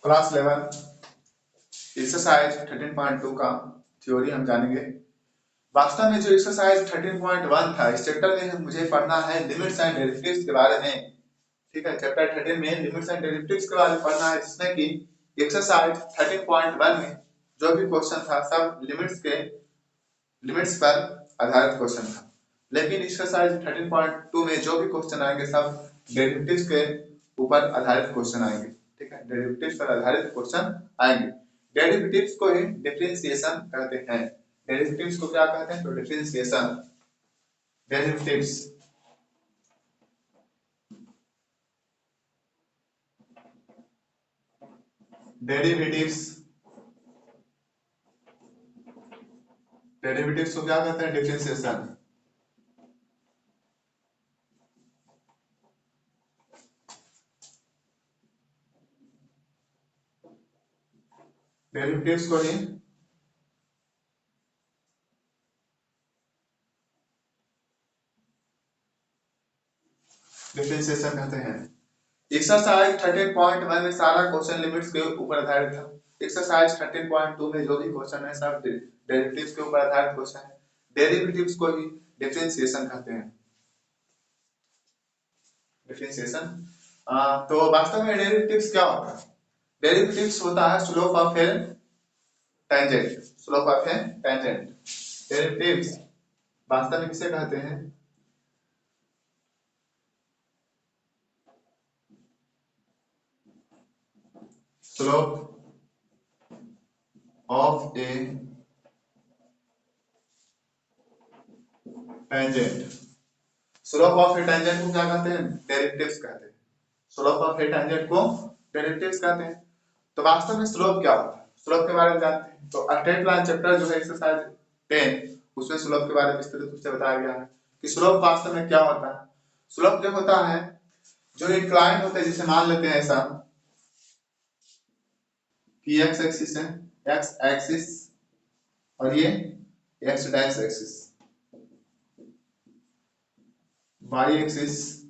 Class 11 exercise 13.2 का theory हम जानेंगे। वास्तव में जो एक्सरसाइज 13.1 था, इस चैप्टर में मुझे पढ़ना है लिमिट्स एंड डेरिवेटिव्स के बारे में। ठीक है, चैप्टर 13 में लिमिट्स एंड डेरिवेटिव्स के बारे में पढ़ना है, जिसमें कि एक्सरसाइज 13.1 में जो भी क्वेश्चन था सब लिमिट्स पर आधारित क्वेश्चन था, लेकिन एक्सरसाइज 13.2 में जो भी क्वेश्चन आएंगे सब डेरिवेटिव्स के ऊपर आधारित क्वेश्चन आएंगे। ठीक है, डेरिवेटिव्स पर आधारित क्वेश्चन आएंगे। डेरिवेटिव्स को ही डिफरेंशिएशन कहते हैं। डेरिवेटिव्स को क्या कहते हैं? तो डिफरेंशिएशन। डेरिवेटिव्स डेरिवेटिव्स डेरिवेटिव्स को क्या कहते हैं? डिफरेंशिएशन। डेरिवेटिव्स को ही डिफरेंशिएशन कहते हैं। एक्सरसाइज 13.1 में सारा क्वेश्चन लिमिट्स के ऊपर आधारित था। एक्सरसाइज 13.2 में जो भी क्वेश्चन है सब डेरिवेटिव्स के ऊपर आधारित क्वेश्चन है। डेरिवेटिव्स को ही डिफरेंशिएशन कहते हैं। डिफरेंशिएशन। तो वास्तव में डेरिवेटिव्स क्या होता है? डेरिवेटिव्स होता है slope of A tangent. Slope of A tangent. Derivatives वास्तव में किसे कहते हैं? Slope of A tangent. Slope of A tangent को क्या कहते हैं? डेरिवेटिव्स कहते हैं। स्लोप ऑफ ए टेंजेंट को डेरिवेटिव्स कहते हैं। तो वास्तव में स्लोप क्या होता है? स्लोप के बारे में जानते हैं। तो स्ट्रेट लाइन चैप्टर जो है एक्सरसाइज 10, उसमें स्लोप के बारे में विस्तृत रूप से बताया गया है कि स्लोप वास्तव में क्या होता है। स्लोप जो होता है, जो इंक्लाइन होता है, जिसे मान लेते हैं ऐसा कि एक्स एक्सिस है, एक्स एक्सिस, और ये X dash axis, Y axis,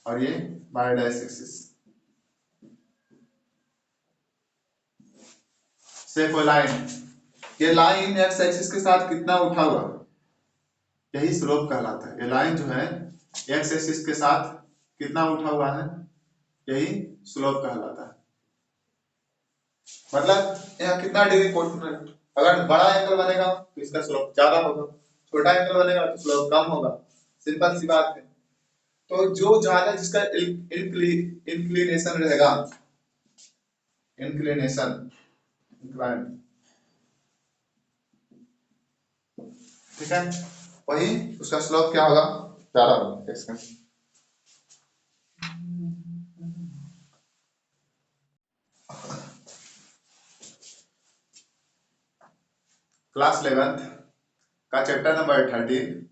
और ये वाई डैश एक्सिस से कोई लाइन, ये लाइन एक्स एक्सिस के साथ कितना उठा हुआ, यही स्लोप कहलाता है। ये लाइन जो है एक्स एक्सिस के साथ कितना उठा हुआ है, यही स्लोप कहलाता है। मतलब यहाँ कितना डिग्री कोण, अगर बड़ा एंगल बनेगा तो इसका स्लोप ज्यादा होगा, छोटा एंगल बनेगा तो स्लोप कम होगा। सिंपल सी बात है। तो जो ज्यादा जिसका इंक्लिनेशन रहेगा, इंक्लिनेशन, ठीक है, वही उसका स्लोप क्या होगा? ज्यादा होगा इसका। क्लास 11 का चैप्टर नंबर 13,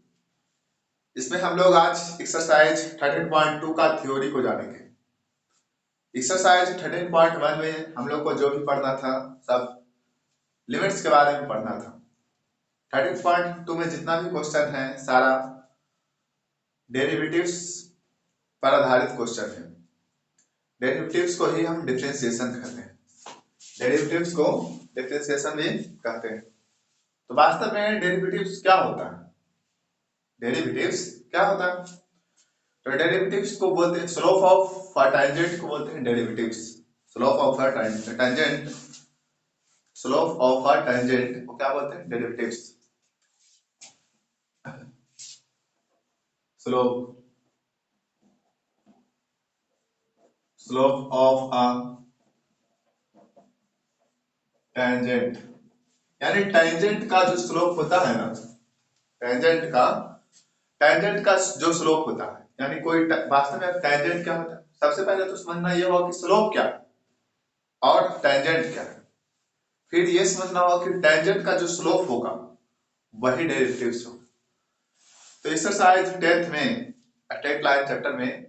इसमें हम लोग आज एक्सरसाइज 13.2 का थ्योरी को जानेंगे। एक्सरसाइज 13.1 में हम लोग को जो भी पढ़ना था सब लिमिट्स के बारे में पढ़ना था। 13.2 में जितना भी क्वेश्चन है सारा डेरिवेटिव्स पर आधारित क्वेश्चन है। डेरिवेटिव्स को ही हम डिफरेंशिएशन कहते हैं। डेरिवेटिव्स को डिफरेंशिएशन भी कहते हैं। तो वास्तव में डेरिवेटिव्स क्या होता है? डेरिवेटिव्स क्या होता है? तो डेरिवेटिव्स को बोलते हैं स्लोप ऑफ टेंजेंट को बोलते हैं derivatives. Slope of tangent, slope of tangent को क्या बोलते हैं? Derivatives. Slope of a tangent, यानी टेंजेंट का जो स्लोप होता है ना, टेंजेंट का जो स्लोप होता है, यानी कोई वास्तव में टेंजेंट क्या होता है? सबसे पहले तो समझना ये होगा कि स्लोप क्या है और टेंजेंट क्या है। फिर ये समझना होगा कि टेंजेंट का जो स्लोप होगा वही डेरिवेटिव्स होगा। तो एक्सरसाइज 10th में स्ट्रेट लाइन चैप्टर में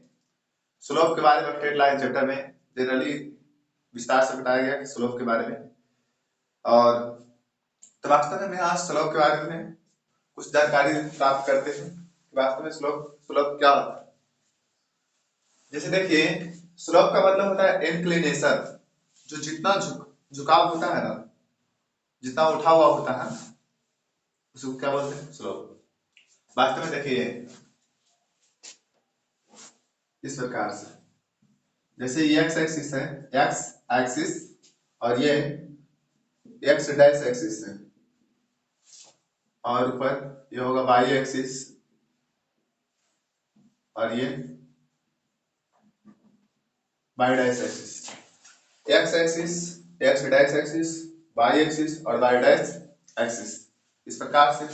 स्लोप के बारे में, स्ट्रेट लाइन चैप्टर में जनरली विस्तार से बताया गया कि स्लोप के बारे में। और तो वास्तव में आज स्लोप के बारे में कुछ जानकारी प्राप्त करते हैं कि वास्तव में स्लोप क्या होता है। जैसे देखिए स्लोप का मतलब होता है इंक्लिनेशन, जो जितना झुकाव होता है ना, जितना उठा हुआ होता है, उसको क्या बोलते हैं? स्लोप। वास्तव में देखिए इस प्रकार से, जैसे ये एक्स एक्सिस है, एक्स एक्सिस, और ये एक्स डैश एक्सिस है, और ऊपर ये होगा वाई एक्सिस, और ये Y dash axis. X axis, X dash axis, Y axis और वाई डैश एक्सिस, इस प्रकार से।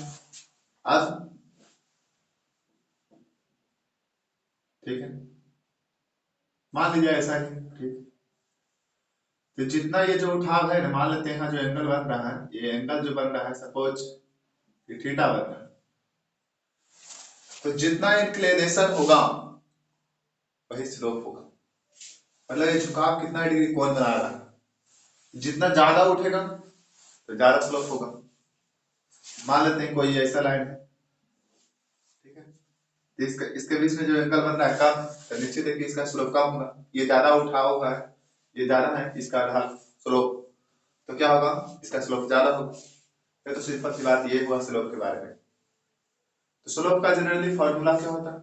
अब ठीक है, मान लीजिए ऐसा ही, ठीक। तो जितना ये जो उठाव है ना, मान लेते हैं यहाँ जो एंगल बन रहा है, ये एंगल जो बन रहा है, सपोज ये थीटा बन रहा है, तो जितना इंक्लिनेशन होगा वही स्लोप होगा। मतलब ये झुकाव कितना डिग्री कोण बना रहा है, जितना ज्यादा उठेगा तो ज्यादा स्लोप होगा। मान लेते हैं कोई ऐसा लाइन है, ठीक है, तो इसके बीच में जो एंगल बन रहा है कम, तो निश्चित है कि इसका स्लोप कम होगा। ये ज्यादा उठा हुआ है, ये ज्यादा है, इसका रहा स्लोप, तो क्या होगा? इसका स्लोप ज्यादा होगा। ये तो सिंपल सी बात ये हुआ स्लोप के बारे में। तो स्लोप का जनरली फॉर्मूला क्या होता है?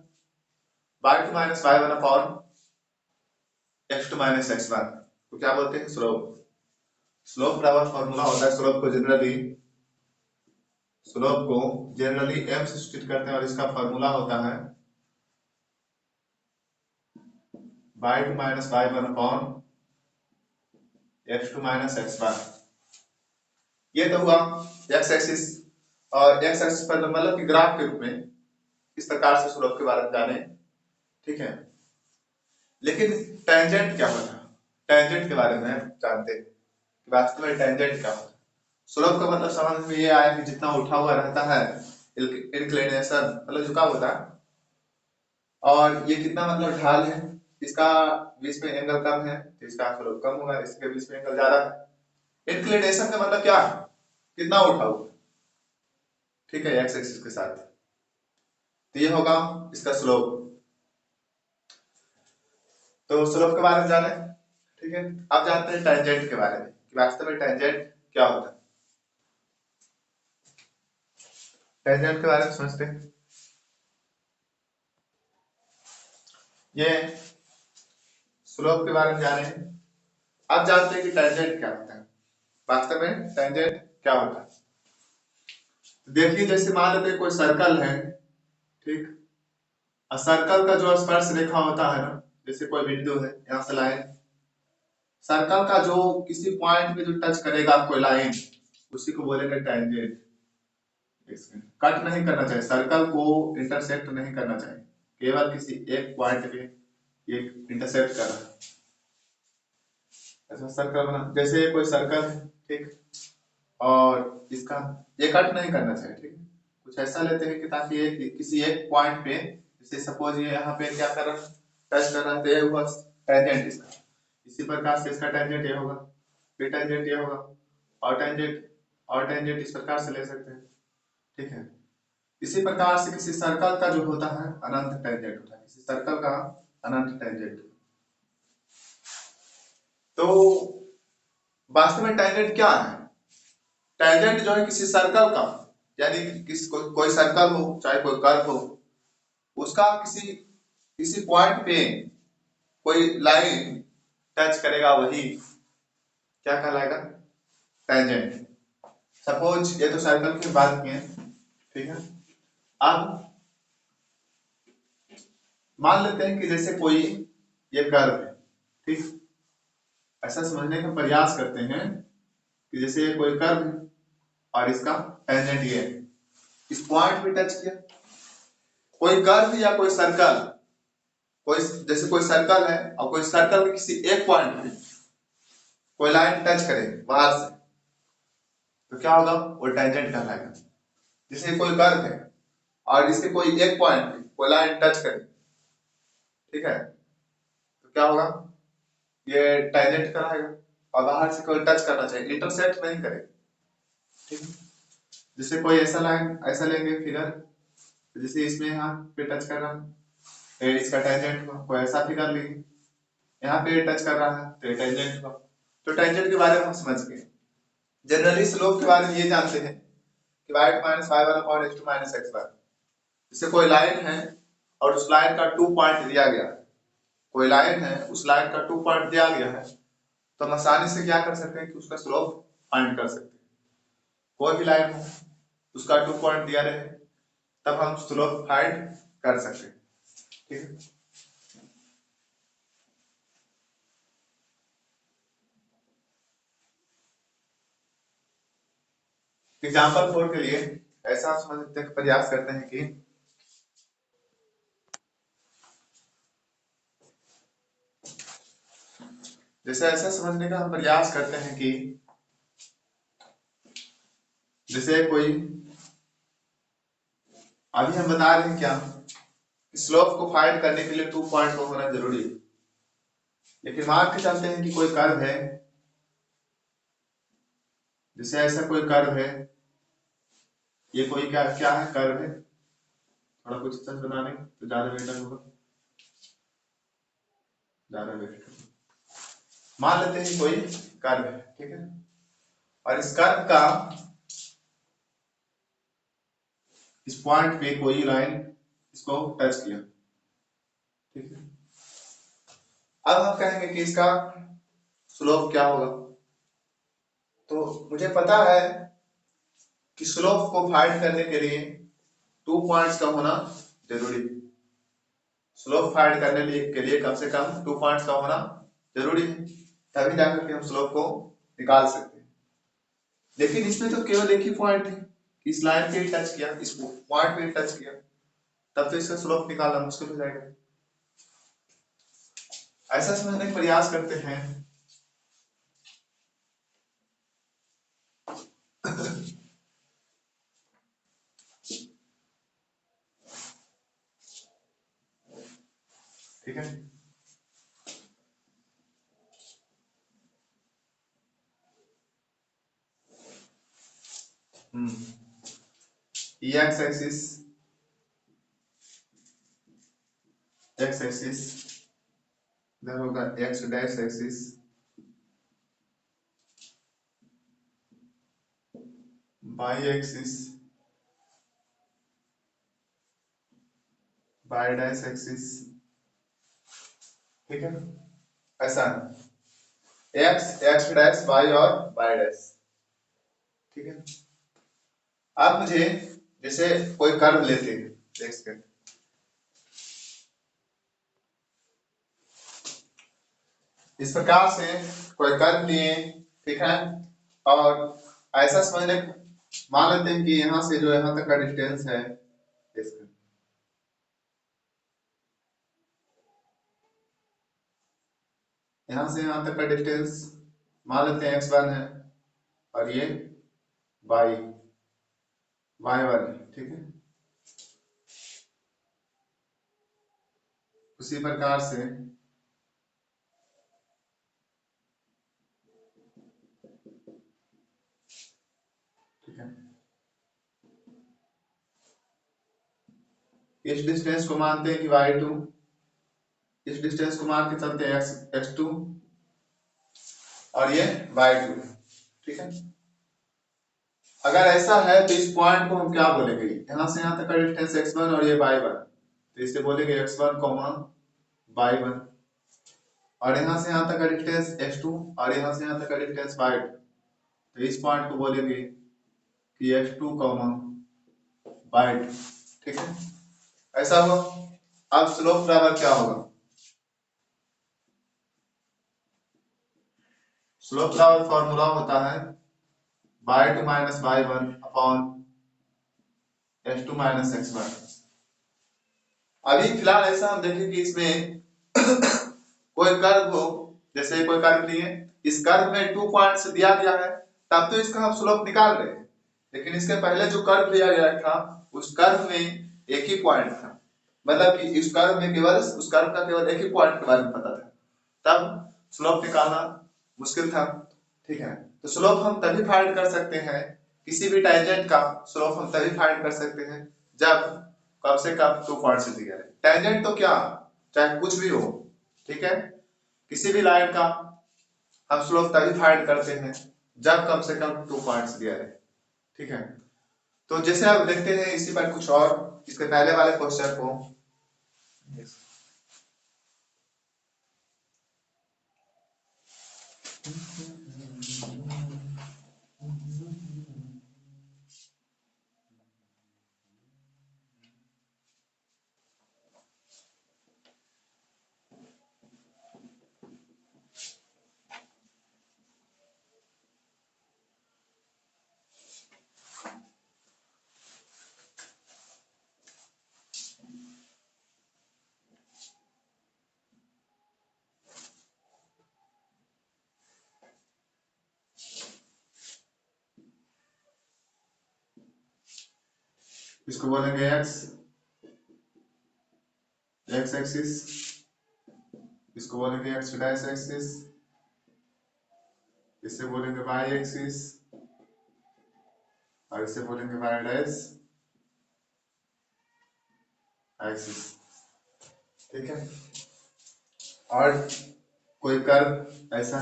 y2 minus Y one upon x2 minus x1 को क्या बोलते हैं? स्लोप। स्लोप बराबर फॉर्मूला होता है, स्लोप को जनरली m से सब्स्टिट्यूट करते हैं, और इसका फॉर्मूला होता है y2 minus Y one upon x2 minus x1। ये तो हुआ x एक्सिस, और x एक्सिस पर मतलब कि ग्राफ के रूप में इस प्रकार से स्लोप के बारे में जाने, ठीक है। लेकिन टेंजेंट क्या होता है? टेंजेंट के बारे में जानते हैं कि वास्तव में टेंजेंट क्या होता है। स्लोप का मतलब समझ में ये आया कि जितना उठा हुआ रहता है, इंक्लिनेशन मतलब झुकाव होता है, और ये कितना मतलब ढाल है, इसका बीच में एंगल कम है तो इसका स्लोप कम होगा, इसके बीच में एंगल ज्यादा है। इंक्लिनेशन का मतलब क्या है? कितना उठा हुआ, ठीक है, एक्स एक्सिस के साथ, तो ये होगा इसका स्लोप। तो स्लोप के बारे में जाने, ठीक है। अब जानते हैं टेंजेंट के बारे में कि वास्तव में टेंजेंट क्या होता है। टेंजेंट के बारे में समझते हैं। ये स्लोप के बारे में जाने, अब जानते हैं कि टेंजेंट क्या होता है। वास्तव में टेंजेंट क्या होता है, देखिए जैसे मान लेते हैं कोई सर्कल है, ठीक, और सर्कल का जो स्पर्श रेखा होता है ना, जैसे कोई बिंदु है, यहाँ से लाइन, सर्कल का जो किसी पॉइंट पे जो टच करेगा कोई लाइन, उसी को बोलेंगे टेंजेंट। कट नहीं करना चाहिए, सर्कल को इंटरसेक्ट नहीं करना चाहिए, केवल किसी एक पॉइंट पे ये इंटरसेक्ट कर रहा है। ऐसा सर्कल बना, जैसे कोई सर्कल है, ठीक, और इसका ये कट नहीं करना चाहिए, ठीक है। कुछ ऐसा लेते हैं कि ताकि ये किसी एक पॉइंट पे, जैसे सपोज ये यहाँ पे क्या कर रहा है, टच कर रहा है, तो ये हुआ टेंजेंट इसका। इसी प्रकार से इसका टेंजेंट ये होगा, फिर टेंजेंट ये होगा, और टेंजेंट इस प्रकार से ले सकते हैं, ठीक है। इसी प्रकार से किसी सर्कल का जो होता है अनंत टेंजेंट होता है, किसी सर्कल का अनंत टेंजेंट। तो वास्तव में टेंजेंट क्या है? टेंजेंट जो है किसी सर्कल का, यानी कोई सर्कल हो चाहे कोई कर्व हो, उसका किसी किसी पॉइंट पे कोई लाइन टच करेगा, वही क्या कहलाएगा? टेंजेंट। सपोज ये तो सर्कल की बात की है, ठीक है। अब मान लेते हैं कि जैसे कोई ये कर्व है, ठीक, ऐसा समझने का प्रयास करते हैं कि जैसे ये कोई कर्व है और इसका टेंजेंट ये है, इस पॉइंट पे टच किया। कोई कर्व या कोई सर्कल, कोई जैसे कोई सर्कल है और कोई सर्कल के किसी एक पॉइंट पे कोई लाइन टच करे बाहर से, तो क्या होगा? वो टेंजेंट कहलाएगा। जैसे कोई कर्व है और इसके कोई एक पॉइंट पे कोई लाइन टच करे, ठीक है, तो क्या होगा? ये टेंजेंट कहलाएगा। और बाहर से कोई टच करना चाहिए, इंटरसेक्ट नहीं करे, ठीक है। जैसे कोई ऐसा लाइन, ऐसा लेंगे फिगर, जैसे इसमें यहाँ पे टच कर रहा है, इसका टेंजेंट हुआ, कोई ऐसा फिगर लेंगे, यहाँ पे टच कर रहा है तो टेंजेंट का, तो टेंजेंट के बारे में हम समझ गए। जनरली स्लोप के बारे में ये जानते हैं कि y minus Y one upon x2 minus X one. जैसे कोई लाइन है और उस लाइन का 2 पॉइंट दिया गया है, कोई लाइन है उस लाइन का 2 पॉइंट दिया गया है, तो हम आसानी से क्या कर सकते हैं कि उसका स्लोप फाइंड कर सकते हैं। कोई भी लाइन हो उसका 2 पॉइंट दिया रहे तब हम स्लोप फाइंड कर सकते हैं। ठीक है, एग्जाम्पल 4 के लिए ऐसा समझने का प्रयास करते हैं कि जैसे ऐसा समझने का हम प्रयास करते हैं कि जैसे कोई, अभी हम बता रहे हैं क्या, स्लोप को फाइंड करने के लिए 2 पॉइंट को होना जरूरी है, लेकिन मान के चलते हैं कि कोई कर्व है, जैसे ऐसा कोई कर्व है, ये कोई क्या क्या है, कर्व है, थोड़ा कुछ अच्छा बना लें तो ज्यादा बेटर होगा, ज्यादा बेटर। मान लेते हैं कोई कर्व है, ठीक है, और इस कर्व का इस पॉइंट पे कोई लाइन इसको टच किया, ठीक है। अब हम कहेंगे कि इसका स्लोप क्या होगा, तो मुझे पता है कि स्लोप को फाइंड करने के लिए 2 पॉइंट्स का होना जरूरी है। स्लोप फाइंड करने के लिए कम से कम 2 पॉइंट्स का होना जरूरी है, तभी जाकर के हम स्लोप को निकाल सकते हैं। लेकिन इसमें तो केवल एक ही पॉइंट है, इस लाइन पे ही टच किया, इस पॉइंट पे ही टच किया, तब तो इसका स्लोप निकालना मुश्किल हो जाएगा। ऐसा समझने का प्रयास करते हैं ठीक है। एक्स एक्सिस, एक्स एक्सिस इधर होगा, X dash axis, Y axis, Y dash axis, ठीक है। ऐसा है एक्स, एक्स डैश वाई और वाई डैश, ठीक है। अब मुझे जैसे कोई कर्व लेते हैं, एक सेकंड, इस प्रकार से कोई कर्व लिए, ठीक है, और ऐसा समझने, मान लेते हैं कि यहाँ से जो यहाँ तक का डिस्टेंस है, यहाँ से यहाँ तक का डिस्टेंस मान लेते हैं x1 है और ये y y1 है, ठीक है। उसी प्रकार से ठीक है, इस डिस्टेंस को मानते हैं कि y2, इस डिस्टेंस को मान के चलते हैं x2 और ये y2, ठीक है। अगर ऐसा है तो इस पॉइंट को हम क्या बोलेंगे, यहाँ से यहाँ तक का डिस्टेंस x1 और ये y1, तो इसे बोलेंगे x1 y1, और यहाँ से यहाँ तक का डिस्टेंस x2 और यहाँ से यहाँ तक का डिस्टेंस y2, तो इस पॉइंट को बोलेंगे कि x2 y2, ठीक है। ऐसा हुआ। अब स्लोप बराबर क्या होगा, स्लोप बराबर फॉर्मूला होता है y2 minus y1 upon x2 minus x1। अभी फिलहाल ऐसा हम देखें कि इसमें कोई कर्व हो, जैसे कोई कर्व लिए, इस कर्व में 2 पॉइंट्स दिया गया है, तब तो इसका हम स्लोप निकाल रहे हैं, लेकिन इसके पहले जो कर्व दिया गया था उस कर्व में एक ही पॉइंट था, मतलब कि इस कर्व में केवल उस कर्व का केवल एक ही पॉइंट के बारे में पता था, तब स्लोप निकालना मुश्किल था, ठीक है। तो स्लोप हम तभी फाइंड कर सकते हैं, किसी भी टेंजेंट का स्लोप हम तभी फाइंड कर सकते हैं जब कम से कम 2 पॉइंट्स दिया है। टेंजेंट तो क्या, चाहे कुछ भी हो, ठीक है, किसी भी लाइन का हम स्लोप तभी फाइंड करते हैं जब कम से कम 2 पॉइंट्स दिया रहे। ठीक है, तो जैसे आप देखते हैं इसी पर कुछ और इसके पहले वाले क्वेश्चन को। इसको बोलेंगे एक्स एक्सिस, इसको बोलेंगे एक्स डैश एक्सिस, इसे बोलेंगे वाई एक्सिस और इसे बोलेंगे वाई डैश एक्सिस। ठीक है, और कोई कर्व ऐसा,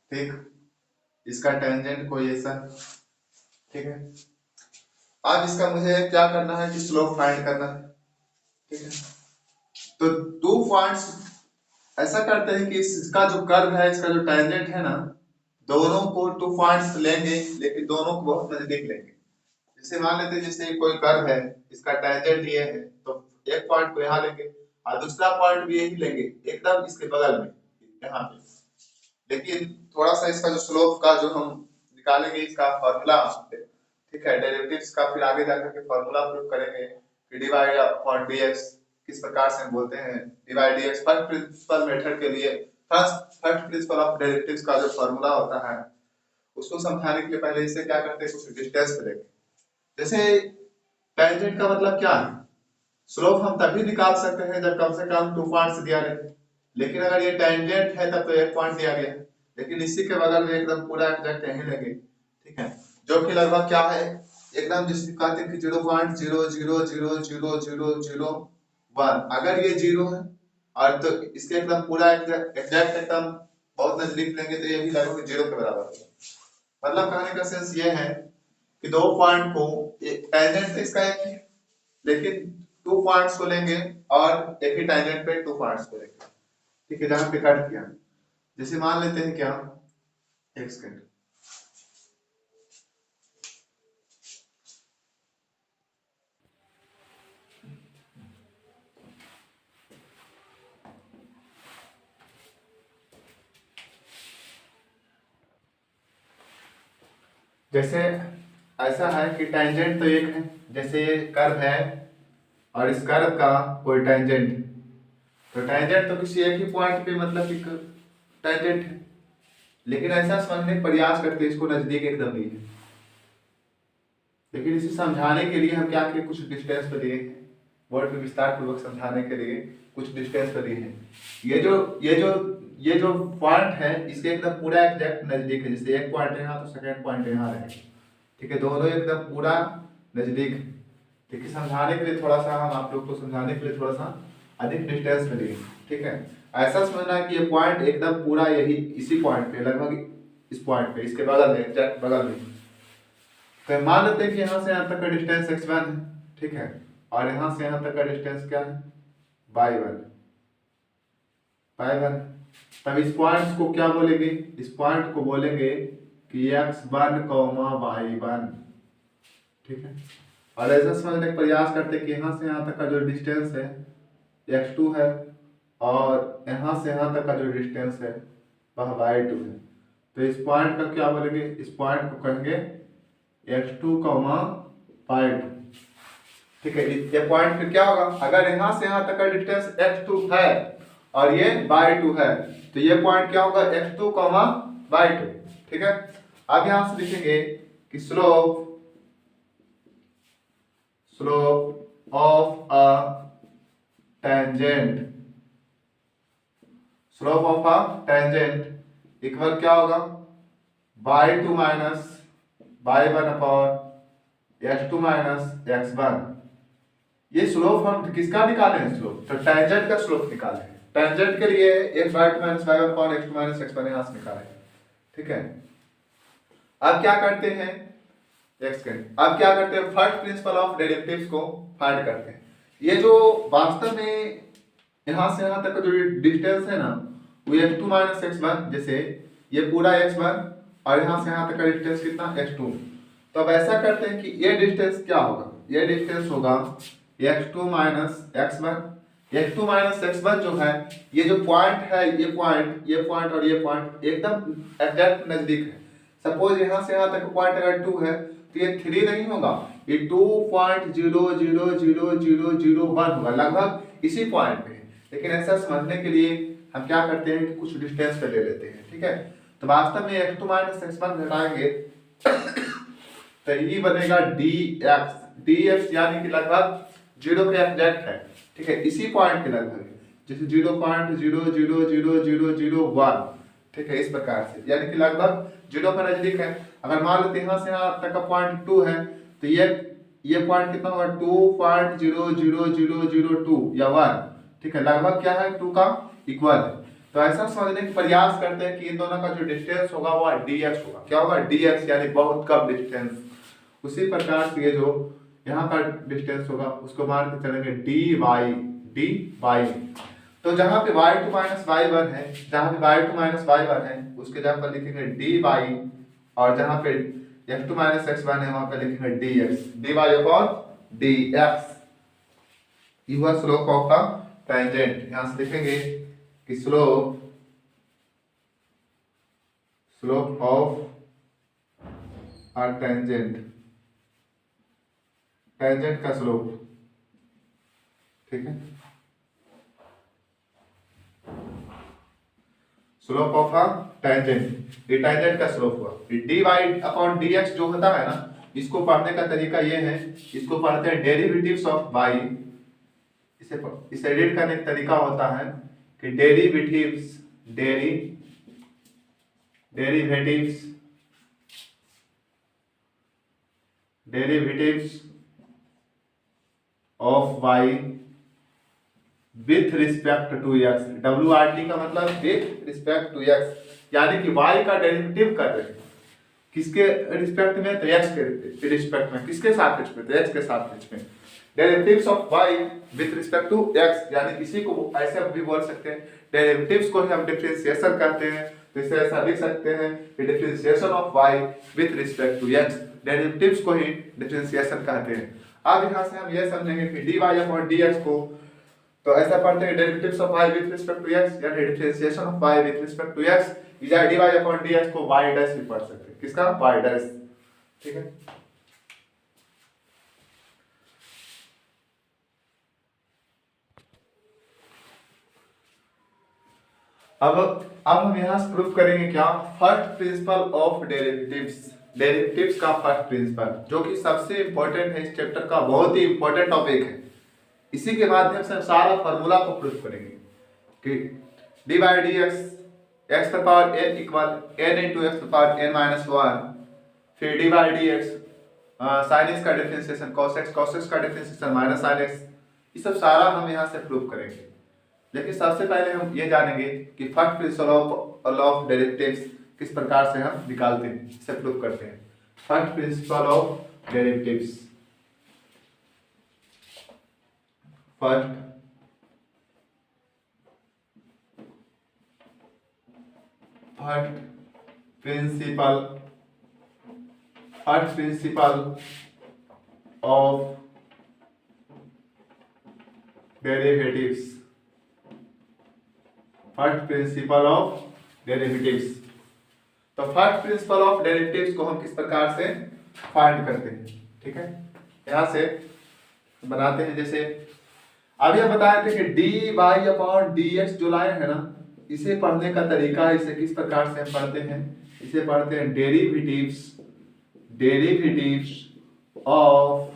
ठीक, इसका टेंजेंट कोई ऐसा। ठीक है, अब इसका मुझे क्या करना है कि स्लोप फाइंड करना है। ठीक है, तो 2 पॉइंट्स ऐसा करते हैं कि इसका जो कर्व है, इसका जो टेंजेंट है ना, दोनों को 2 पॉइंट्स लेंगे लेकिन दोनों को बहुत नजदीक लेंगे। जैसे मान लेते हैं जैसे कोई कर्व है, इसका टेंजेंट ये है, तो एक पॉइंट को यहाँ लेंगे और दूसरा पॉइंट भी यही लेंगे एकदम इसके बगल में यहाँ पे। लेकिन थोड़ा सा इसका जो स्लोप का जो हम निकालेंगे इसका फॉर्मूला, ठीक है, डेरिवेटिव्स का फिर आगे जाकर के फॉर्मूला प्रयोग करेंगे कि डिवाइड अपॉन डीएक्स किस प्रकार से हम बोलते हैं। Divide dx first principle method के लिए फर्स्ट प्रिंसिपल ऑफ डेरिवेटिव्स का जो फॉर्मूला होता है उसको समझाने के लिए पहले इसे क्या करते हैं, कुछ डिस्टेंस पे लेंगे। जैसे टेंजेंट का मतलब क्या है, स्लोप हम तभी निकाल सकते हैं जब कम से कम 2 पॉइंट्स दिया रहे। लेकिन अगर ये टेंजेंट है तब तो 1 पॉइंट दिया गया, लेकिन इसी के बगल में एकदम पूरा एग्जैक्ट यहीं लेंगे। ठीक है, जो कि लगभग क्या है, एकदम जिसे कहते हैं कि 0.0000001। अगर ये 0 है और तो इसके एकदम पूरा एग्जैक्ट एकदम बहुत नजदीक लेंगे तो ये भी लगभग 0 के बराबर होगा। मतलब कहने का सेंस ये है कि 2 पॉइंट को, टेंजेंट तो इसका एक ही है लेकिन 2 पॉइंट्स को लेंगे और एक ही टेंजेंट पे 2 पॉइंट्स को लेंगे। ठीक है, जहां पे कट किया, जैसे मान लेते हैं क्या, एक सेकंड, जैसे ऐसा है कि टेंजेंट तो एक है, जैसे ये कर्व है और इस कर्व का कोई टेंजेंट, तो टेंजेंट तो किसी एक ही पॉइंट पे मतलब एक टेंजेंट है। लेकिन ऐसा समझने का प्रयास करते हैं इसको नजदीक एकदम नहीं है, लेकिन इसे समझाने के लिए हम क्या किए, कुछ डिस्टेंस पे दिए हैं, वर्ड में विस्तार पूर्वक समझाने के लिए कुछ डिस्टेंस पे दिए हैं। ये जो पॉइंट है इसके एकदम पूरा एग्जैक्ट नजदीक है, जैसे एक पॉइंट यहाँ तो सेकंड पॉइंट यहाँ रहेगा। ठीक है, दोनों एकदम पूरा नजदीक। ठीक है, समझाने के लिए थोड़ा सा हम आप लोग को समझाने के लिए थोड़ा सा अधिक डिस्टेंस में लिए। ठीक है, ऐसा समझना है कि ये पॉइंट एकदम पूरा यही इसी पॉइंट पे, लगभग इस पॉइंट पे, इसके बगल में, एग्जैक्ट बगल में। तो मान लेते हैं कि यहाँ से यहाँ तक का डिस्टेंस x1 है। ठीक है, और यहाँ से यहाँ तक का डिस्टेंस क्या है, y1। तब इस पॉइंट को क्या बोलेंगे, इस पॉइंट को बोलेंगे कि x1, y1। ठीक है, और ऐसा समझने का प्रयास करते हैं कि यहाँ से यहाँ तक का जो डिस्टेंस है x2 है और यहाँ से यहाँ तक का जो डिस्टेंस है वह y2 है। तो इस पॉइंट का क्या बोलेंगे, इस पॉइंट को कहेंगे x2, y2। ठीक है, ये पॉइंट फिर क्या होगा, अगर यहाँ से यहाँ तक का डिस्टेंस x2 है और ये y2 है तो ये पॉइंट क्या होगा, x2, y2। ठीक है, अब यहाँ से लिखेंगे कि slope of a tangent, slope of a tangent equal क्या होगा, y2 minus y1 upon x2 minus x1। ये स्लोप हम किसका निकाले हैं, स्लोप तो टेंजेंट का स्लोप निकाले हैं। टेंजेंट के लिए x by 2 minus y one upon x2 minus x1 यहाँ से निकाले, ठीक है। अब क्या करते हैं, अब क्या करते हैं, फर्स्ट प्रिंसिपल ऑफ डेरिवेटिव्स को फाइंड करते हैं। ये जो वास्तव में यहाँ से यहाँ तक का जो डिस्टेंस है ना, वो x2 माइनस x1, जैसे ये पूरा x1 और यहाँ से यहाँ तक का डिस्टेंस कितना x2। तो अब ऐसा करते हैं कि ये डिस्टेंस क्या होगा, ये डिस्टेंस होगा x2 minus x1। x2 minus x1 जो है, ये जो पॉइंट है, ये पॉइंट और ये पॉइंट एकदम एग्जैक्ट नजदीक है। सपोज यहाँ से यहाँ तक पॉइंट अगर 2 है तो ये 3 नहीं होगा, ये 2.0000001 होगा, लगभग इसी पॉइंट पे। लेकिन ऐसा समझने के लिए हम क्या करते हैं कि कुछ डिस्टेंस पे ले लेते हैं, ठीक है। तो वास्तव में x2 माइनस x1 घटाएंगे तो ये बनेगा dx यानी कि लगभग 0 के एग्जैक्ट है, ठीक है, इसी पॉइंट के लगभग, जैसे 0.0000001, ठीक है, इस प्रकार से, यानी कि लगभग 0 के नजदीक है। अगर मान लेते यहाँ से यहाँ तक का पॉइंट 2 है तो ये पॉइंट कितना होगा 2.00002 या 1, ठीक है, लगभग क्या है 2 का इक्वल है। तो ऐसा समझने की प्रयास करते हैं कि इन दोनों का जो डिस्टेंस होगा वो dx होगा, क्या होगा dx, यानी बहुत कम डिस्टेंस। उसी प्रकार से ये जो यहाँ का डिस्टेंस होगा उसको मान के चलेंगे dy। तो जहाँ पे y2 माइनस y1 है, जहाँ पे y2 माइनस y1 है उसके जगह पर लिखेंगे dy, और जहाँ पे x2 माइनस x1 है वहां पे लिखेंगे dx, dy अपॉन dx। ये हुआ स्लोप ऑफ द टेंजेंट। यहाँ से लिखेंगे कि स्लोप ऑफ अ टेंजेंट का स्लोप, ठीक है, स्लोप ऑफ अ टेंजेंट, ये टेंजेंट का स्लोप हुआ। dy अपॉन dx जो होता है ना, इसको पढ़ने का तरीका ये है, इसको पढ़ते हैं डेरिवेटिव्स ऑफ y। इसे एडिट करने का तरीका होता है कि derivatives of y with respect to x। WRT का मतलब विथ रिस्पेक्ट टू x, यानी कि y का डेरिवेटिव कर रहे हैं किसके रिस्पेक्ट में, तो x के रिस्पेक्ट में। किसके सापेक्ष में, तो x के सापेक्ष में। Derivatives of y with respect to x, यानी इसी को ऐसे भी बोल सकते हैं, डेरिवेटिव्स को ही हम डिफरेंशिएशन कहते हैं। तो इसे ऐसा लिख सकते हैं कि differentiation of y with respect to x, derivatives को ही डिफरेंशिएशन कहते हैं। अब यहाँ से हम ये समझेंगे कि dy अपॉन dx को तो ऐसा पढ़ते हैं derivatives of y with respect to x, या differentiation of y with respect to x, या dy अपॉन dx को y डैश भी पढ़ सकते हैं। किसका, y डैश, ठीक है। अब हम यहां से प्रूफ करेंगे क्या, फर्स्ट प्रिंसिपल ऑफ डेरिवेटिव्स का फर्स्ट प्रिंसिपल, जो कि सबसे इंपॉर्टेंट है इस चैप्टर का, बहुत ही इंपॉर्टेंट टॉपिक है। इसी के माध्यम से हम सारा फार्मूला को प्रूफ करेंगे कि dy dx x to the power n equal n into x to the power n minus 1, फिर dy dx sin x का डिफरेंशिएशन cos x का डिफरेंशिएशन माइनस sin x, ये सब सारा हम यहाँ से प्रूफ करेंगे। लेकिन सबसे पहले हम ये जानेंगे कि फर्स्ट प्रिंसिपल ऑफ डेरिवेटिव्स किस प्रकार से हम निकालते हैं, इसे प्रूफ करते हैं। First principle of derivatives, first principle of derivatives, first principle of derivatives. तो फर्स्ट प्रिंसिपल ऑफ डेरिवेटिव्स को हम किस प्रकार से फाइंड करते हैं, ठीक है, यहां से बनाते हैं। जैसे अभी हम बताए थे कि dy अपॉन dx जो लाए हैं ना, इसे पढ़ने का तरीका है, इसे किस प्रकार से हम पढ़ते हैं, इसे पढ़ते हैं derivatives of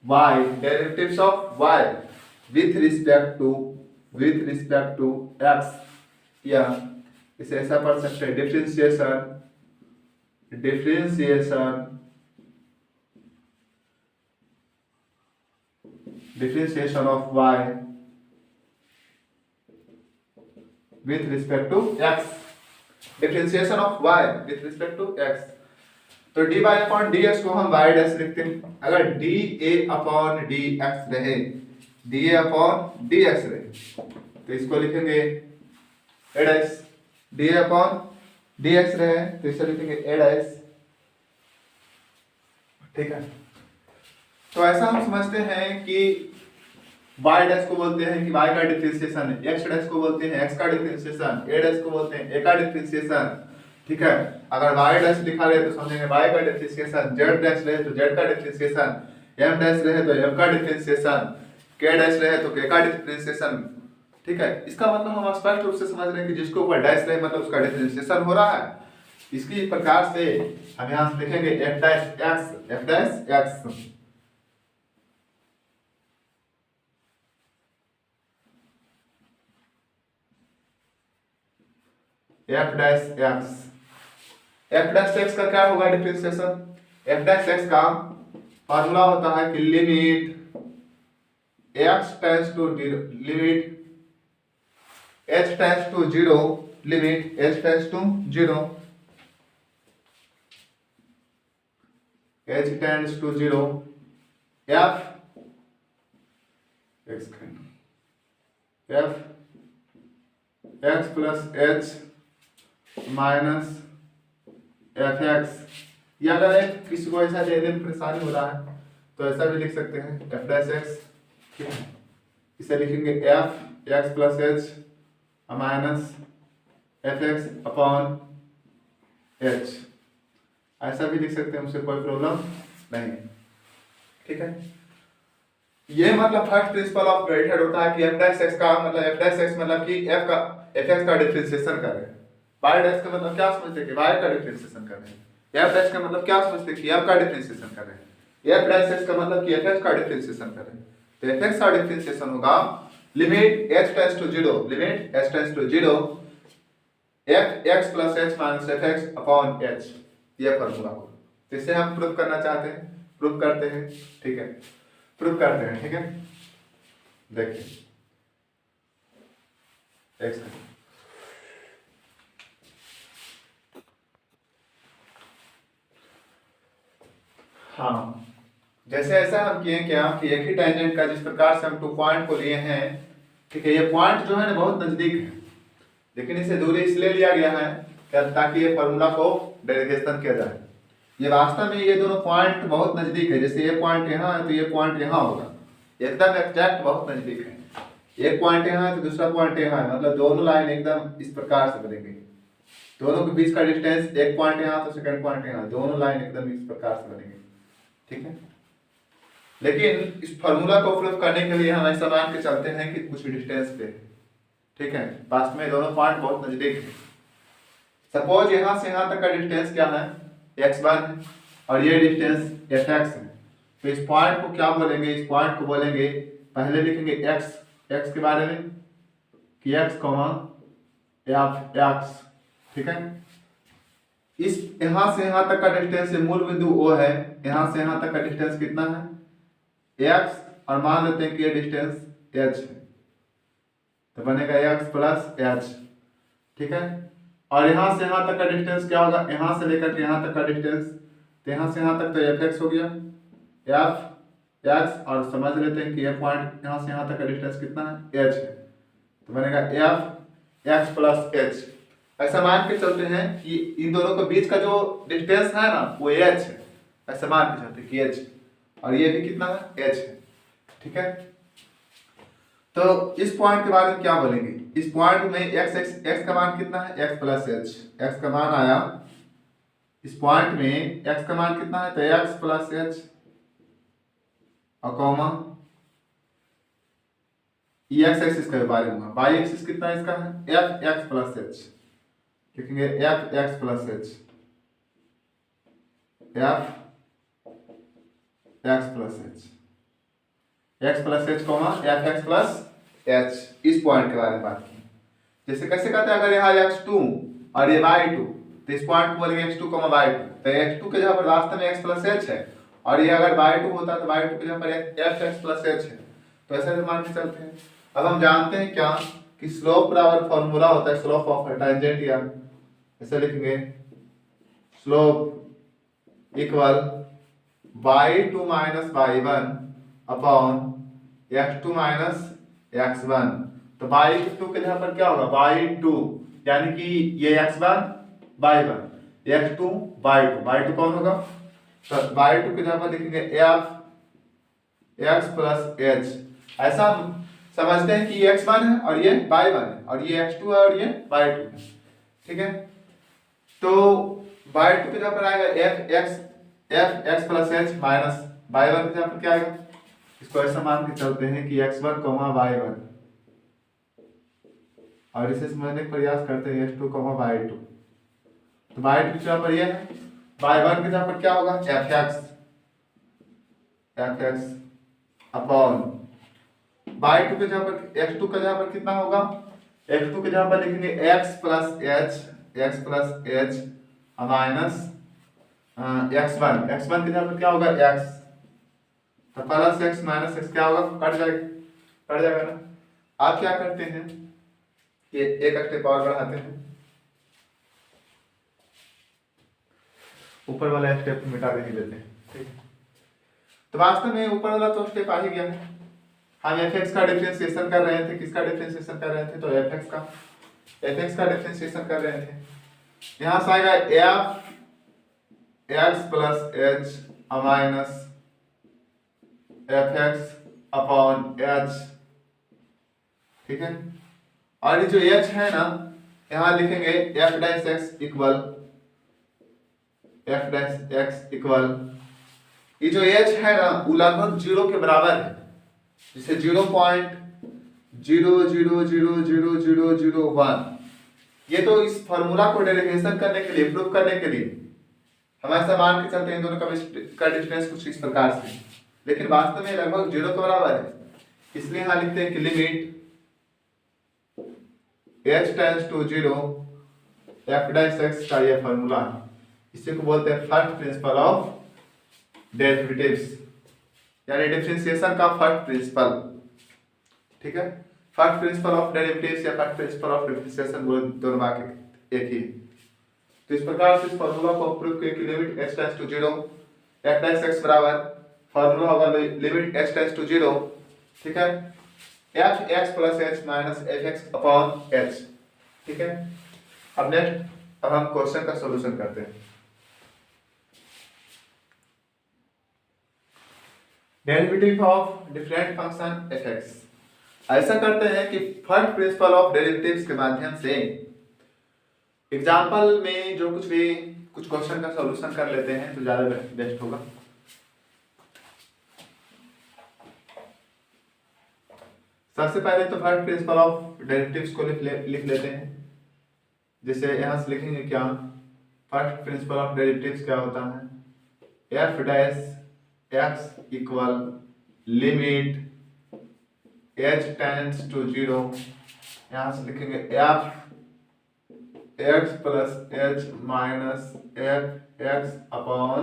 y, derivatives of y with respect to x, या इसे ऐसा पढ़ सकते हैं differentiation of y with respect to x, differentiation of y with respect to x। तो dy अपॉन dx को हम y डैश लिखते हैं। अगर dA अपॉन dx रहे, dA अपॉन dx रहे तो इसको लिखेंगे a dash, dA upon dx रहे तो इसे लिखेंगे a डैश, ठीक है। तो ऐसा हम समझते हैं कि y डैश को बोलते हैं कि y का डिफरेंशिएशन, x डैश को बोलते हैं x का डिफरेंशिएशन, a डैश को बोलते हैं a का डिफरेंशिएशन, ठीक है। अगर y डैश लिखा रहे तो समझेंगे y का डिफरेंशिएशन, z डैश रहे तो z का डिफरेंशिएशन, m डैश रहे तो m का डिफरेंशिएशन, k डैश रहे तो k का डिफरेंशिएशन, ठीक है। इसका मतलब हम स्पष्ट रूप से समझ रहे हैं कि जिसके ऊपर डैश रहे मतलब उसका डिफरेंशिएशन हो रहा है। इसकी प्रकार से हम यहाँ से लिखेंगे f dash x, f dash x, f dash x, f dash x का क्या होगा डिफरेंशिएशन, f डैश x का फॉर्मूला होता है कि limit x tends to limit h tends to 0, limit h tends to 0, h tends to 0, f x plus h minus f x, या अगर किसी को ऐसा लेने में परेशानी हो रहा है तो ऐसा भी लिख सकते हैं एफ डैश एक्स, ठीक है। इसे लिखेंगे F x plus h minus f x upon H, ऐसा भी लिख सकते हैं, उससे कोई प्रॉब्लम नहीं, ठीक है। ये मतलब फर्स्ट प्रिंसिपल ऑफ ग्रेडेड होता है कि एफ डैश एक्स का मतलब एफ डैश एक्स मतलब कि एफ एक्स का डिफरेंशिएशन कर रहे हैं, y डैश का मतलब क्या समझते हैं कि y का डिफरेंशिएशन कर रहे हैं, f डैश का मतलब क्या समझते हैं कि f का डिफरेंशिएशन कर रहे हैं, f डैश x का मतलब कि fx का डिफरेंशिएशन कर रहे हैं। तो fx का डिफरेंशिएशन होगा limit h tends to 0, limit h tends to 0 fx plus h minus fx upon h, ये फार्मूला होगा। तो इसे हम प्रूव करना चाहते हैं, प्रूव करते हैं, ठीक है, प्रूव करते हैं, ठीक है। देखिए x, हाँ, जैसे ऐसा हम किए क्या कि एक ही टेंजेंट का जिस प्रकार से हम 2 पॉइंट को लिए हैं, ठीक है, ये पॉइंट जो है ना बहुत नजदीक है, लेकिन इसे दूरी इसलिए लिया गया है क्या ताकि ये फॉर्मूला को डेरिवेशन किया जाए। ये वास्तव में ये दोनों पॉइंट बहुत नजदीक है, जैसे ये पॉइंट यहाँ है तो ये पॉइंट यहाँ होगा, एकदम एग्जैक्ट बहुत नजदीक है। एक पॉइंट यहाँ है तो दूसरा पॉइंट यहाँ है, मतलब दोनों लाइन एकदम इस प्रकार से बनेंगे, दोनों के बीच का डिस्टेंस एक पॉइंट यहाँ तो सेकंड पॉइंट यहाँ, दोनों लाइन एकदम इस प्रकार से बनेंगे, ठीक है। लेकिन इस फार्मूला को प्रूव करने के लिए हम ऐसा मान के चलते हैं कि कुछ डिस्टेंस पे, ठीक है, वास्तव में दोनों पॉइंट बहुत नजदीक है। सपोज यहाँ से यहाँ तक का डिस्टेंस क्या है, x1 और ये डिस्टेंस fx है, तो इस पॉइंट को क्या बोलेंगे, इस पॉइंट को बोलेंगे, पहले लिखेंगे x के बारे में कि x f, ठीक है। इस यहाँ से यहाँ तक का डिस्टेंस मूल बिंदु O है, यहाँ से यहाँ तक का डिस्टेंस कितना है x, और मान लेते हैं कि ये डिस्टेंस h है, तो बनेगा x प्लस h, ठीक है। और यहाँ से यहाँ तक का डिस्टेंस क्या होगा, यहाँ से लेकर के यहाँ तक का डिस्टेंस, तो यहाँ से यहाँ तक तो fx हो गया, f x, और समझ लेते हैं कि ये पॉइंट यहाँ से यहाँ तक का डिस्टेंस कितना है h है, तो बनेगा f x प्लस h। ऐसा मान के चलते हैं कि इन दोनों के बीच का जो डिस्टेंस है ना वो h है, ऐसा मान के चलते हैं कि h, और ये भी कितना है h है, ठीक है। तो इस पॉइंट के बारे में क्या बोलेंगे, इस पॉइंट में x का मान कितना है x प्लस h, x का मान आया, इस पॉइंट में x का मान कितना है तो x प्लस h और कॉमा x एक्सिस का बारे में, y एक्सिस कितना है इसका है f x प्लस h, लिखेंगे f x plus h, f x plus h, x plus h comma f x plus h, इस पॉइंट के बारे में बात की। जैसे कैसे कहते हैं, अगर यहाँ x2 और ये y2, तो इस पॉइंट को बोलेंगे x2 y2, तो x2 के जगह पर वास्तव में x प्लस h है, और ये अगर y2 होता तो y2 के जगह पर f x प्लस h है, तो ऐसे मान के चलते हैं। अब हम जानते हैं क्या कि स्लोप बराबर फॉर्मूला होता है स्लोप ऑफ टेंजेंट, या ऐसे लिखेंगे slope equal y2 minus y1 upon x2 minus x1। तो y2 के जगह पर क्या होगा y2, यानी कि ये x1 y1 x2 y2 कौन होगा, तो y2 के जगह पर लिखेंगे f x प्लस h। ऐसा समझते हैं कि ये x1 है और ये y1 है और ये x2 है और ये y2 है, ठीक है। तो y2 के जगह पर आएगा f x plus h minus y1 के जगह पर क्या आएगा, इसको ऐसा मान के चलते हैं कि x1 y1 और इसे समझने का प्रयास करते हैं x2 y2। तो y2 की जगह पर ये है, y1 की जगह पर क्या होगा fx अपॉन y2 के जगह पर x2 के जगह पर कितना होगा, x2 के जगह पर लिखेंगे x plus h minus x1 के जगह पर क्या होगा x, तो प्लस x माइनस x क्या होगा, कट जाएगा ना। आप क्या करते हैं कि एक स्टेप और बढ़ाते हैं, ऊपर वाला स्टेप मिटा के ही देते हैं, ठीक है। तो वास्तव में ऊपर वाला तो स्टेप आ ही गया है। हम fx का डिफरेंशिएशन कर रहे थे, किसका डिफरेंशिएशन कर रहे थे, तो fx का डिफरेंशिएशन कर रहे थे। यहां से आएगा f x plus h minus fx upon h, ठीक है। और ये जो h है ना, यहां लिखेंगे f डैश x इक्वल ये जो h है ना वो लगभग 0 के बराबर है, जिसे 0.000001। ये तो इस फॉर्मूला को डेरिवेशन करने के लिए, प्रूव करने के लिए हम ऐसा मान के चलते हैं दोनों का डिस्टेंस कुछ इस प्रकार से, लेकिन वास्तव में लगभग 0 के बराबर है। इसलिए यहां लिखते हैं कि limit h tends to 0 f dash x का ये फॉर्मूला है। इसी को बोलते हैं फर्स्ट प्रिंसिपल ऑफ डेरिवेटिव्स, यानी डिफरेंशिएशन का फर्स्ट प्रिंसिपल, ठीक है। फर्स्ट प्रिंसिपल ऑफ डेरिवेटिव्स या फर्स्ट प्रिंसिपल ऑफ डिफरेंशिएशन दोनों बात एक ही। तो इस प्रकार से इस फार्मूला को प्रूव करके कि limit h tends to 0 f dash x बराबर फार्मूला होगा लिमिट h टेंड्स टू 0, ठीक है, f x plus h minus fx upon h, ठीक है। अब नेक्स्ट हम क्वेश्चन का सॉल्यूशन करते हैं। Derivative of different function fx। ऐसा करते हैं कि फर्स्ट प्रिंसिपल ऑफ डेरिवेटिव्स के माध्यम से एग्जांपल में जो कुछ क्वेश्चन का सॉल्यूशन कर लेते हैं तो ज्यादा बेस्ट होगा। सबसे पहले तो फर्स्ट प्रिंसिपल ऑफ डेरिवेटिव्स को लिख लेते हैं। जैसे यहां से लिखेंगे क्या, फर्स्ट प्रिंसिपल ऑफ डेरिवेटिव्स क्या होता है, f dash x equal limit h tends to 0, यहां से लिखेंगे f x plus h minus f x upon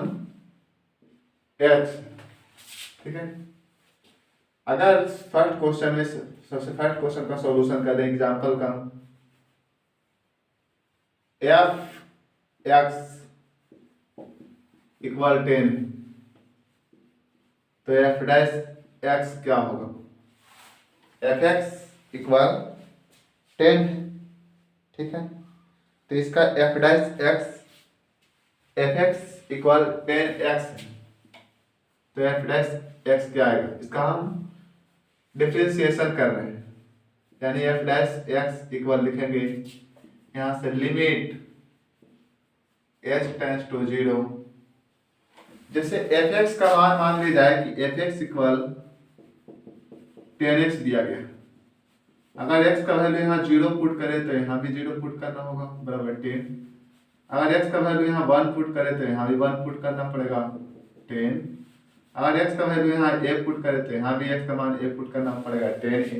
h, ठीक है। अगर फर्स्ट क्वेश्चन में सबसे फर्स्ट क्वेश्चन का सॉल्यूशन करें एग्जांपल का, f x इक्वल 10, तो f डैश x क्या होगा, f x इक्वल 10, ठीक है। तो इसका f dash x equal 10x, तो f डैश x क्या आएगा, इसका हम डिफरेंशिएशन कर रहे हैं, यानी f डैश x इक्वल लिखेंगे यहां से लिमिट h टेंड्स टू 0। जैसे fx का मान ली जाए कि fx इक्वल 10x दिया गया, अगर x का वैल्यू यहाँ 0 पुट करें तो यहाँ भी 0 पुट करना होगा बराबर 10। अगर x का वैल्यू यहाँ 1 पुट करें तो यहाँ भी 1 पुट करना पड़ेगा 10। अगर x का वैल्यू यहाँ a पुट करें तो यहाँ भी x का मान a पुट करना पड़ेगा 10।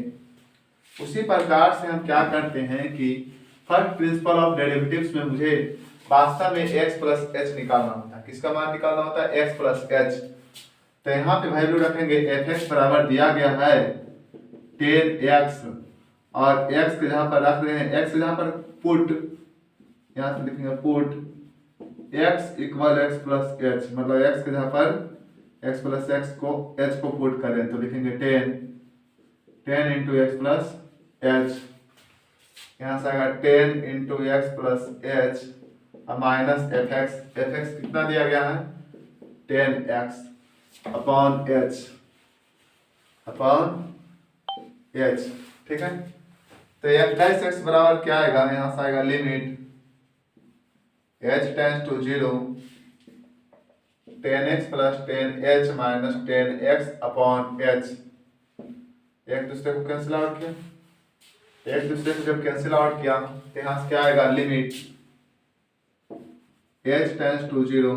उसी प्रकार से हम क्या करते हैं कि फर्स्ट प्रिंसिपल ऑफ डेरिवेटिव्स में मुझे वास्तव में x प्लस h निकालना होता है। किसका मान निकालना होता है, x प्लस h। तो यहाँ पे वैल्यू रखेंगे fx बराबर दिया गया है 10x और x के जहाँ पर रख रहे हैं, x के जहाँ पर पुट, यहाँ से लिखेंगे put x equal x plus H, मतलब x के जहाँ पर x प्लस एक्स को h को पुट करें तो लिखेंगे 10 इंटू एक्स प्लस एच, यहाँ से आएगा 10 into x plus h minus f x कितना दिया गया है 10x अपॉन एच, ठीक है। तो एफ डैश एक्स बराबर क्या आएगा, यहाँ से आएगा limit h tends to 0 10x plus 10h minus 10x upon h, एक दूसरे को कैंसिल आउट किया, एक दूसरे को जब कैंसिल आउट किया तो यहाँ से क्या आएगा limit h tends to 0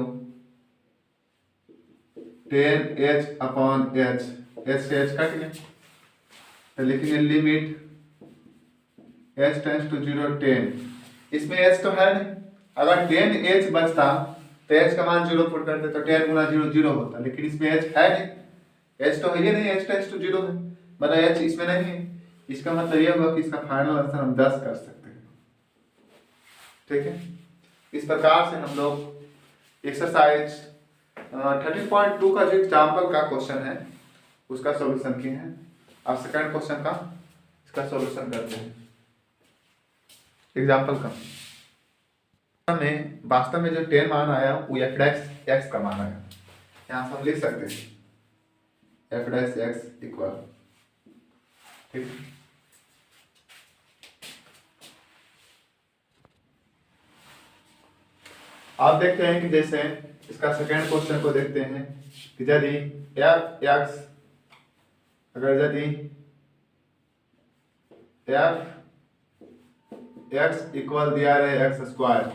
10h upon h, h से h कट गया तो लिखेंगे लिमिट h टेंस टू 0 10, इसमें h तो है नहीं, अगर 10h बचता तो h का मान 0 पुट करते तो 10 गुना 0 0 होता, लेकिन इसमें h है नहीं, h तो है ही नहीं, h टेंस टू 0 है, मतलब h इसमें नहीं है, इसका मतलब ये होगा कि इसका फाइनल आंसर हम 10 कर सकते हैं, ठीक है। इस प्रकार से हम लोग एक्सरसाइज 13.2 का जो एग्जाम्पल का क्वेश्चन है उसका सॉल्यूशन किए हैं। अब सेकंड क्वेश्चन का इसका सॉल्यूशन करते हैं। एग्जाम्पल का में वास्तव में जो 10 मान आया वो एफ डैश एक्स का मान आया, यहाँ से हम लिख सकते हैं एफ डैश एक्स इक्वल, ठीक। आप देखते हैं कि जैसे इसका सेकेंड क्वेश्चन को देखते हैं कि यदि एफ एक्स, अगर यदि एफ एक्स इक्वल दिया रहे x square,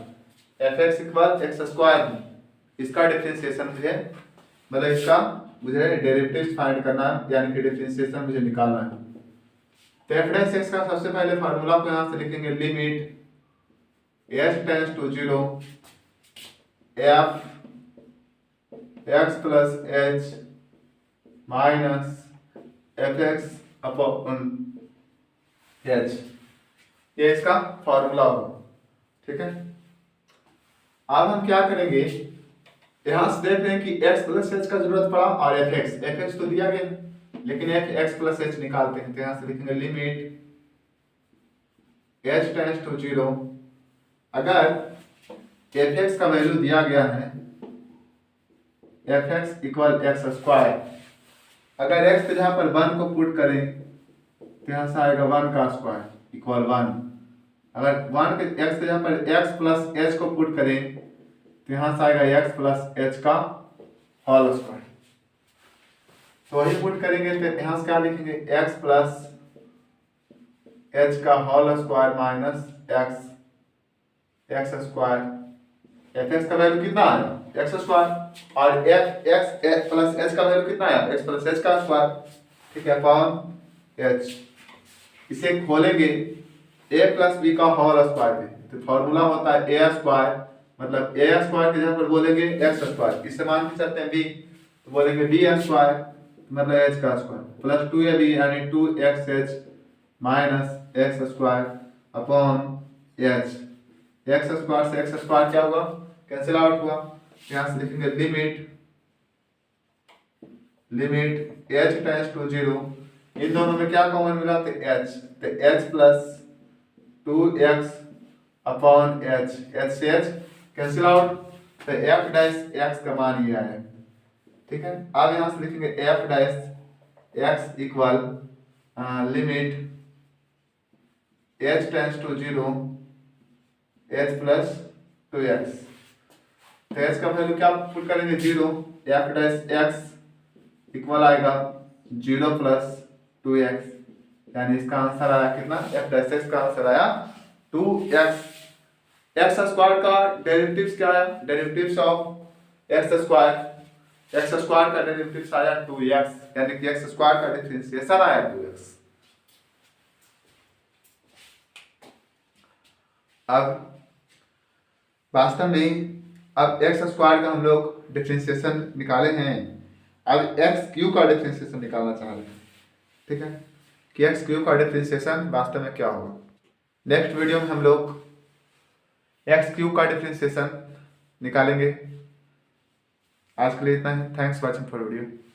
f x equal x square, इसका डिफरेंशिएशन मुझे, मतलब इसका मुझे डेरिवेटिव फाइंड करना है, यानी कि डिफरेंशिएशन मुझे निकालना है। तो एफ डैश एक्स का सबसे पहले फार्मूला को यहाँ से लिखेंगे limit h tends to 0 f x plus h minus f x upon h, ये इसका फॉर्मूला होगा, ठीक है। अब हम क्या करेंगे, यहां से देख रहे हैं कि x प्लस एच का जरूरत पड़ा और एफ एक्स तो दिया गया, लेकिन एफ एक्स प्लस एच निकालते हैं तो यहां से लिखेंगे लिमिट h टेंस टू 0, अगर एफ एक्स का वैल्यू दिया गया है F x equal x square, अगर x के जहां पर 1 को पुट करें तो यहां से आएगा 1 का स्क्वायर इक्वल 1, अगर 1 के x के जहां पर x प्लस एच को पुट करें तो यहां से आएगा x प्लस एच का होल स्क्वायर, तो वही पुट करेंगे तो यहां से क्या लिखेंगे x प्लस एच का whole square minus x square, f x का वैल्यू कितना आया एक्स स्क्वायर और एफ एक्स प्लस एच का वैल्यू कितना आया एक्स प्लस एच का स्क्वायर, ठीक है, अपॉन एच। इसे खोलेंगे a प्लस बी का होल स्क्वायर में, तो फॉर्मूला होता है ए स्क्वायर, मतलब ए स्क्वायर के जगह पर बोलेंगे एक्स स्क्वायर, इससे मान के चलते हैं b, तो बोलेंगे बी स्क्वायर मतलब एच का स्क्वायर प्लस 2ab यानी 2xh minus x square upon H, x square से एक्स स्क्वायर क्या हुआ कैंसिल आउट हुआ, यहाँ से लिखेंगे लिमिट h टेंस टू 0, इन दोनों में क्या कॉमन मिला तो h, तो h plus 2x upon h, h से h कैंसिल आउट, तो f डैश x का मान ये आया, ठीक है। अब यहाँ से लिखेंगे f dash x equal limit h tends to 0 h plus 2x, तो h का वैल्यू क्या पुट करेंगे 0, f डैश x इक्वल आएगा 0 प्लस 2x, यानी इसका आंसर आया कितना f डैश x का आंसर आया 2x, एक्स स्क्वायर का डेरिवेटिव्स क्या है, डेरिवेटिव्स ऑफ एक्स स्क्वायर का डेरिवेटिव्स आया 2x, यानी कि एक्स स्क्वायर का डिफरेंशिएशन आया 2x। अब वास्तव में अब एक्स स्क्वायर का हम लोग डिफरेंशिएशन निकाले हैं, अब एक्स क्यू का डिफरेंशिएशन निकालना चाह रहे हैं, ठीक है। कि एक्स क्यूब का डिफरेंशिएशन वास्तव में क्या होगा। नेक्स्ट वीडियो में हम लोग एक्स क्यूब का डिफरेंशिएशन निकालेंगे। आज के लिए इतना ही। Thanks watching for video.